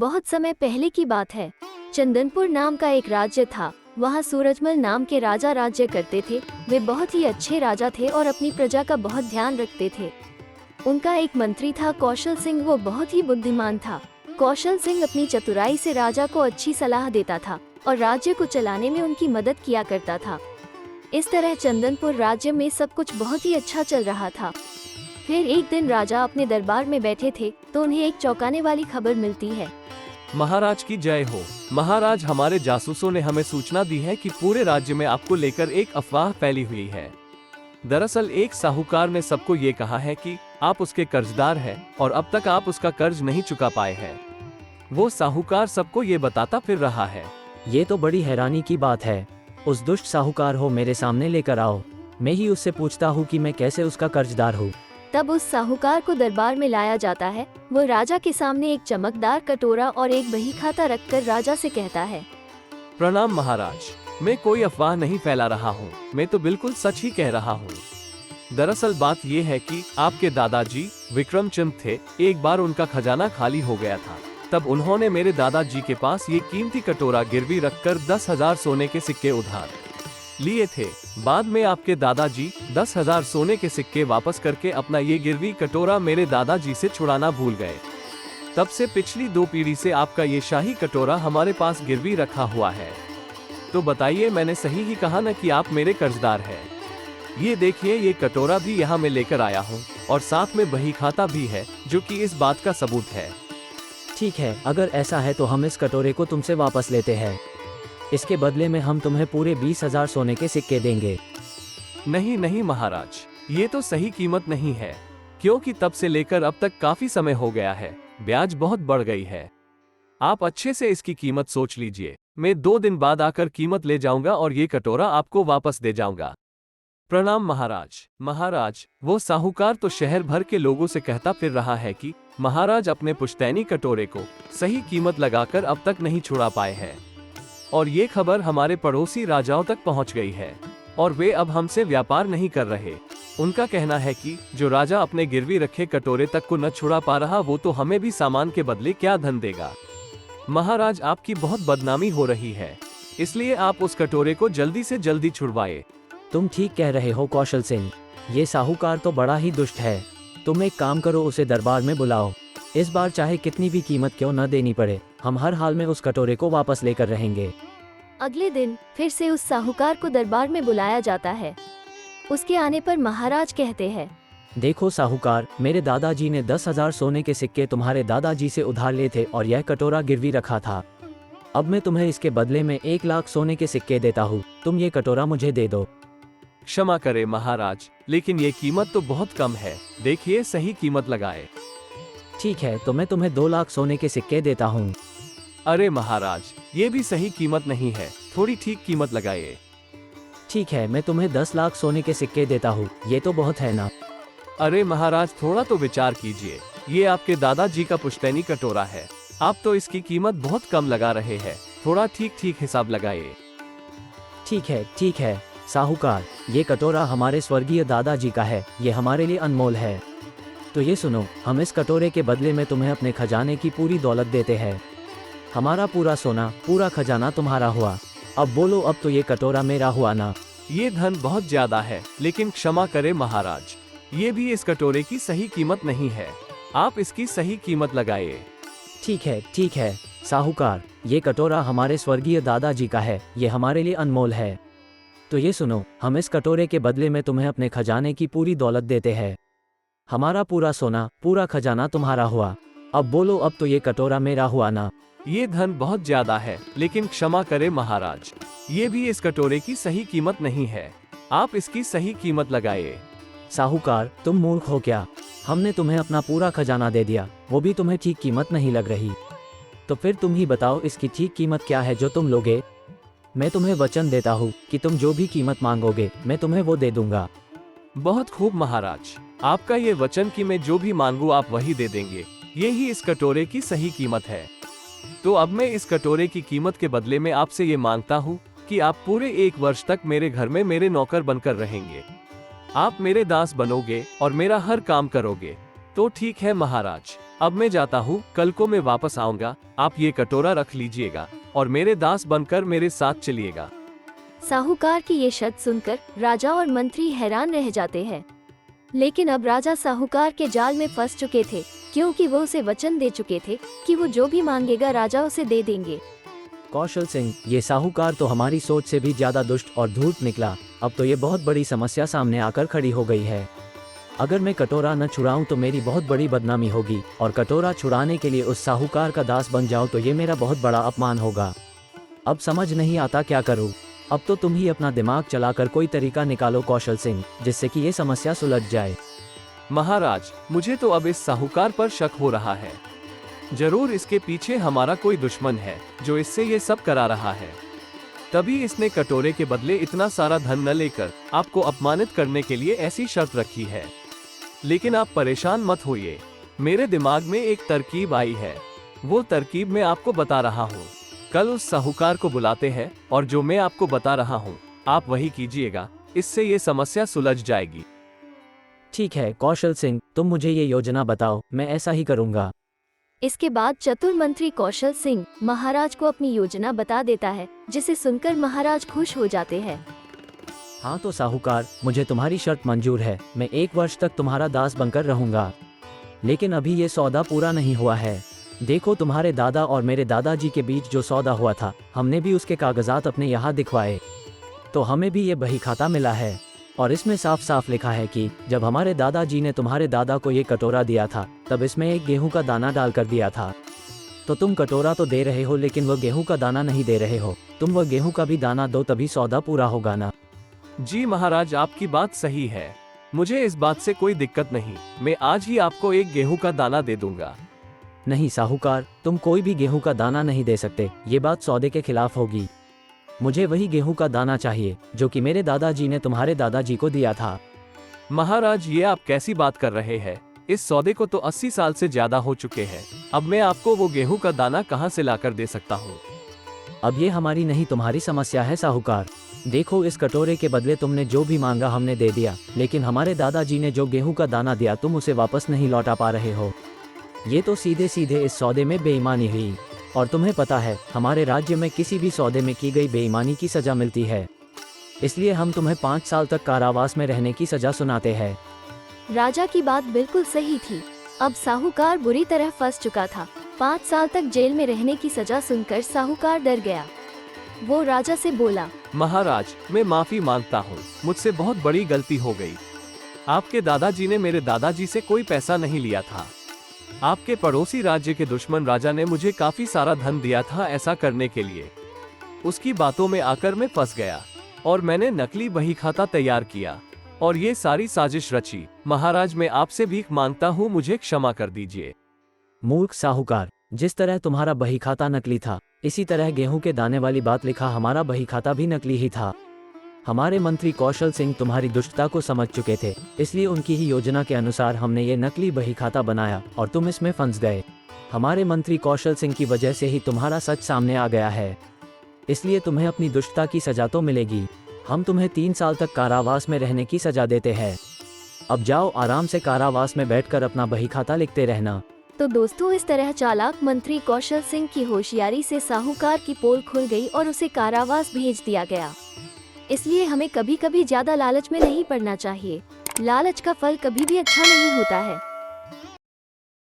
बहुत समय पहले की बात है। चंदनपुर नाम का एक राज्य था। वहाँ सूरजमल नाम के राजा राज्य करते थे। वे बहुत ही अच्छे राजा थे और अपनी प्रजा का बहुत ध्यान रखते थे। उनका एक मंत्री था कौशल सिंह। वो बहुत ही बुद्धिमान था। कौशल सिंह अपनी चतुराई से राजा को अच्छी सलाह देता था और राज्य को चलाने में उनकी मदद किया करता था। इस तरह चंदनपुर राज्य में सब कुछ बहुत ही अच्छा चल रहा था। फिर एक दिन राजा अपने दरबार में बैठे थे तो उन्हें एक चौंकाने वाली खबर मिलती है। महाराज की जय हो। महाराज, हमारे जासूसों ने हमें सूचना दी है कि पूरे राज्य में आपको लेकर एक अफवाह फैली हुई है। दरअसल एक साहूकार ने सबको ये कहा है कि आप उसके कर्जदार हैं और अब तक आप उसका कर्ज नहीं चुका पाए हैं। वो साहूकार सबको ये बताता फिर रहा है। ये तो बड़ी हैरानी की बात है। उस दुष्ट साहूकार हो मेरे सामने लेकर आओ, मैं ही उससे पूछता हूँ कि मैं कैसे उसका कर्जदार हूँ। तब उस साहूकार को दरबार में लाया जाता है। वो राजा के सामने एक चमकदार कटोरा और एक बही खाता रखकर राजा से कहता है, प्रणाम महाराज, मैं कोई अफवाह नहीं फैला रहा हूँ, मैं तो बिल्कुल सच ही कह रहा हूँ। दरअसल बात ये है कि आपके दादाजी विक्रमचंद थे। एक बार उनका खजाना खाली हो गया था। तब उन्होंने मेरे दादाजी के पास ये कीमती कटोरा गिरवी रखकर 10,000 सोने के सिक्के उधार लिए थे। बाद में आपके दादाजी 10,000 सोने के सिक्के वापस करके अपना ये गिरवी कटोरा मेरे दादाजी से छुड़ाना भूल गए। तब से पिछली 2 पीढ़ी से आपका ये शाही कटोरा हमारे पास गिरवी रखा हुआ है। तो बताइए, मैंने सही ही कहा न कि आप मेरे कर्जदार हैं? ये देखिए, ये कटोरा भी यहाँ मैं लेकर आया हूँ और साथ में बही खाता भी है, जो कि इस बात का सबूत है। ठीक है, अगर ऐसा है तो हम इस कटोरे को तुमसे वापस लेते हैं। इसके बदले में हम तुम्हें पूरे 20,000 सोने के सिक्के देंगे। नहीं नहीं महाराज, ये तो सही कीमत नहीं है, क्योंकि तब से लेकर अब तक काफी समय हो गया है, ब्याज बहुत बढ़ गई है। आप अच्छे से इसकी कीमत सोच लीजिए। मैं 2 दिन बाद आकर कीमत ले जाऊंगा और ये कटोरा आपको वापस दे जाऊंगा। प्रणाम महाराज। महाराज, वो साहूकार तो शहर भर के लोगों से कहता फिर रहा है कि महाराज अपने पुश्तैनी कटोरे को सही कीमत लगाकर अब तक नहीं छुड़ा पाए हैं। और ये खबर हमारे पड़ोसी राजाओं तक पहुंच गई है और वे अब हमसे व्यापार नहीं कर रहे। उनका कहना है कि जो राजा अपने गिरवी रखे कटोरे तक को न छुड़ा पा रहा, वो तो हमें भी सामान के बदले क्या धन देगा। महाराज, आपकी बहुत बदनामी हो रही है, इसलिए आप उस कटोरे को जल्दी से जल्दी छुड़वाए। तुम ठीक कह रहे हो कौशल सिंह, ये साहूकार तो बड़ा ही दुष्ट है। तुम एक काम करो, उसे दरबार में बुलाओ। इस बार चाहे कितनी भी कीमत क्यों न देनी पड़े, हम हर हाल में उस कटोरे को वापस लेकर रहेंगे। अगले दिन फिर से उस साहूकार को दरबार में बुलाया जाता है। उसके आने पर महाराज कहते हैं, देखो साहूकार, मेरे दादाजी ने 10,000 सोने के सिक्के तुम्हारे दादाजी से उधार लिए थे और यह कटोरा गिरवी रखा था। अब मैं तुम्हें इसके बदले में 1 लाख सोने के सिक्के देता हूँ। तुम ये कटोरा मुझे दे दो। क्षमा करें महाराज, लेकिन ये कीमत तो बहुत कम है। देखिए, सही कीमत लगाए। ठीक है, तो मैं तुम्हें 2 लाख सोने के सिक्के देता हूँ। अरे महाराज, ये भी सही कीमत नहीं है, थोड़ी ठीक कीमत लगाइए। ठीक है, मैं तुम्हें 10 लाख सोने के सिक्के देता हूँ। ये तो बहुत है ना? अरे महाराज, थोड़ा तो विचार कीजिए। ये आपके दादाजी का पुश्तैनी कटोरा है, आप तो इसकी कीमत बहुत कम लगा रहे हैं। थोड़ा ठीक ठीक हिसाब लगाइए। ठीक है साहूकार, ये कटोरा हमारे स्वर्गीय दादाजी का है, ये हमारे लिए अनमोल है। तो ये सुनो, हम इस कटोरे के बदले में तुम्हें अपने खजाने की पूरी दौलत देते हैं। हमारा पूरा सोना, पूरा खजाना तुम्हारा हुआ। अब बोलो, अब तो ये कटोरा मेरा हुआ ना? ये धन बहुत ज्यादा है, लेकिन क्षमा करें महाराज, ये भी इस कटोरे की सही कीमत नहीं है। आप इसकी सही कीमत लगाइए। ठीक है साहूकार, ये कटोरा हमारे स्वर्गीय दादाजी का है, ये हमारे लिए अनमोल है। तो ये सुनो, हम इस कटोरे के बदले में तुम्हें अपने खजाने की पूरी दौलत देते हैं। हमारा पूरा सोना, पूरा खजाना तुम्हारा हुआ। अब बोलो, अब तो ये कटोरा मेरा हुआ ना? ये धन बहुत ज्यादा है, लेकिन क्षमा करें महाराज, ये भी इस कटोरे की सही कीमत नहीं है। आप इसकी सही कीमत लगाइए। साहूकार, तुम मूर्ख हो क्या? हमने तुम्हें अपना पूरा खजाना दे दिया, वो भी तुम्हें ठीक कीमत नहीं लग रही। तो फिर तुम ही बताओ, इसकी ठीक कीमत क्या है जो तुम लोगे? मैं तुम्हें वचन देता हूँ कि तुम जो भी कीमत मांगोगे, मैं तुम्हें वो दे दूंगा। बहुत खूब महाराज, आपका ये वचन कि मैं जो भी मांगू आप वही दे देंगे, यही इस कटोरे की सही कीमत है। तो अब मैं इस कटोरे की कीमत के बदले में आपसे ये मांगता हूँ कि आप पूरे 1 वर्ष तक मेरे घर में मेरे नौकर बनकर रहेंगे। आप मेरे दास बनोगे और मेरा हर काम करोगे। तो ठीक है महाराज, अब मैं जाता हूँ, कल को मैं वापस आऊंगा। आप ये कटोरा रख लीजिएगा और मेरे दास बनकर मेरे साथ चलिएगा। साहूकार की ये शर्त सुनकर राजा और मंत्री हैरान रह जाते हैं। लेकिन अब राजा साहूकार के जाल में फंस चुके थे, क्योंकि वो उसे वचन दे चुके थे कि वो जो भी मांगेगा राजा उसे दे देंगे। कौशल सिंह, ये साहूकार तो हमारी सोच से भी ज्यादा दुष्ट और धूर्त निकला। अब तो ये बहुत बड़ी समस्या सामने आकर खड़ी हो गई है। अगर मैं कटोरा न छुड़ाऊं तो मेरी बहुत बड़ी बदनामी होगी, और कटोरा छुड़ाने के लिए उस साहूकार का दास बन जाऊं तो ये मेरा बहुत बड़ा अपमान होगा। अब समझ नहीं आता क्या करूं। अब तो तुम ही अपना दिमाग चलाकर कोई तरीका निकालो कौशल सिंह, जिससे कि ये समस्या सुलझ जाए। महाराज, मुझे तो अब इस साहूकार पर शक हो रहा है। जरूर इसके पीछे हमारा कोई दुश्मन है जो इससे ये सब करा रहा है। तभी इसने कटोरे के बदले इतना सारा धन न लेकर आपको अपमानित करने के लिए ऐसी शर्त रखी है। लेकिन आप परेशान मत होइए, मेरे दिमाग में एक तरकीब आई है। वो तरकीब मैं आपको बता रहा हूँ। कल उस साहूकार को बुलाते हैं और जो मैं आपको बता रहा हूँ आप वही कीजिएगा, इससे ये समस्या सुलझ जाएगी। ठीक है कौशल सिंह, तुम मुझे ये योजना बताओ, मैं ऐसा ही करूँगा। इसके बाद चतुर मंत्री कौशल सिंह महाराज को अपनी योजना बता देता है, जिसे सुनकर महाराज खुश हो जाते हैं। हाँ तो साहूकार, मुझे तुम्हारी शर्त मंजूर है। मैं 1 वर्ष तक तुम्हारा दास बनकर रहूंगा। लेकिन अभी ये सौदा पूरा नहीं हुआ है। देखो, तुम्हारे दादा और मेरे दादाजी के बीच जो सौदा हुआ था, हमने भी उसके कागजात अपने यहाँ दिखवाए, तो हमें भी ये बही खाता मिला है। और इसमें साफ साफ लिखा है कि जब हमारे दादाजी ने तुम्हारे दादा को ये कटोरा दिया था, तब इसमें एक गेहूं का दाना डालकर दिया था। तो तुम कटोरा तो दे रहे हो, लेकिन वह गेहूं का दाना नहीं दे रहे हो। तुम वह गेहूं का भी दाना दो, तभी सौदा पूरा होगा ना। जी महाराज, आपकी बात सही है। मुझे इस बात से कोई दिक्कत नहीं। मैं आज ही आपको एक गेहूं का दाना दे दूंगा। नहीं साहूकार, तुम कोई भी गेहूं का दाना नहीं दे सकते। ये बात सौदे के खिलाफ होगी। मुझे वही गेहूं का दाना चाहिए जो कि मेरे दादाजी ने तुम्हारे दादाजी को दिया था। महाराज, ये आप कैसी बात कर रहे हैं? इस सौदे को तो 80 साल से ज्यादा हो चुके हैं। अब मैं आपको वो गेहूं का दाना कहां से लाकर दे सकता हूं? अब ये हमारी नहीं तुम्हारी समस्या है साहूकार। देखो, इस कटोरे के बदले तुमने जो भी मांगा हमने दे दिया, लेकिन हमारे दादाजी ने जो गेहूं का दाना दिया तुम उसे वापस नहीं लौटा पा रहे हो। ये तो सीधे सीधे इस सौदे में बेईमानी हुई। और तुम्हें पता है, हमारे राज्य में किसी भी सौदे में की गई बेईमानी की सजा मिलती है। इसलिए हम तुम्हें 5 साल तक कारावास में रहने की सजा सुनाते हैं। राजा की बात बिल्कुल सही थी। अब साहूकार बुरी तरह फंस चुका था। 5 साल तक जेल में रहने की सजा सुनकर साहूकार डर गया। वो राजा से बोला, महाराज, मैं माफी मांगता हूँ। मुझसे बहुत बड़ी गलती हो गई। आपके दादाजी ने मेरे दादाजी से कोई पैसा नहीं लिया था। आपके पड़ोसी राज्य के दुश्मन राजा ने मुझे काफी सारा धन दिया था ऐसा करने के लिए। उसकी बातों में आकर मैं फंस गया और मैंने नकली बही खाता तैयार किया और ये सारी साजिश रची। महाराज, मैं आपसे भीख मांगता हूँ, मुझे क्षमा कर दीजिए। मूर्ख साहूकार, जिस तरह तुम्हारा बही खाता नकली था, इसी तरह गेहूं के दाने वाली बात लिखा हमारा बही खाता भी नकली ही था। हमारे मंत्री कौशल सिंह तुम्हारी दुष्टता को समझ चुके थे, इसलिए उनकी ही योजना के अनुसार हमने ये नकली बही खाता बनाया और तुम इसमें फंस गए। हमारे मंत्री कौशल सिंह की वजह से ही तुम्हारा सच सामने आ गया है, इसलिए तुम्हें अपनी दुष्टता की सजा तो मिलेगी। हम तुम्हें 3 साल तक कारावास में रहने की सजा देते हैं। अब जाओ, आराम से कारावास में बैठकर अपना बही खाता लिखते रहना। तो दोस्तों, इस तरह चालाक मंत्री कौशल सिंह की होशियारी से साहूकार की पोल खुल गई और उसे कारावास भेज दिया गया। इसलिए हमें कभी कभी ज्यादा लालच में नहीं पड़ना चाहिए। लालच का फल कभी भी अच्छा नहीं होता है।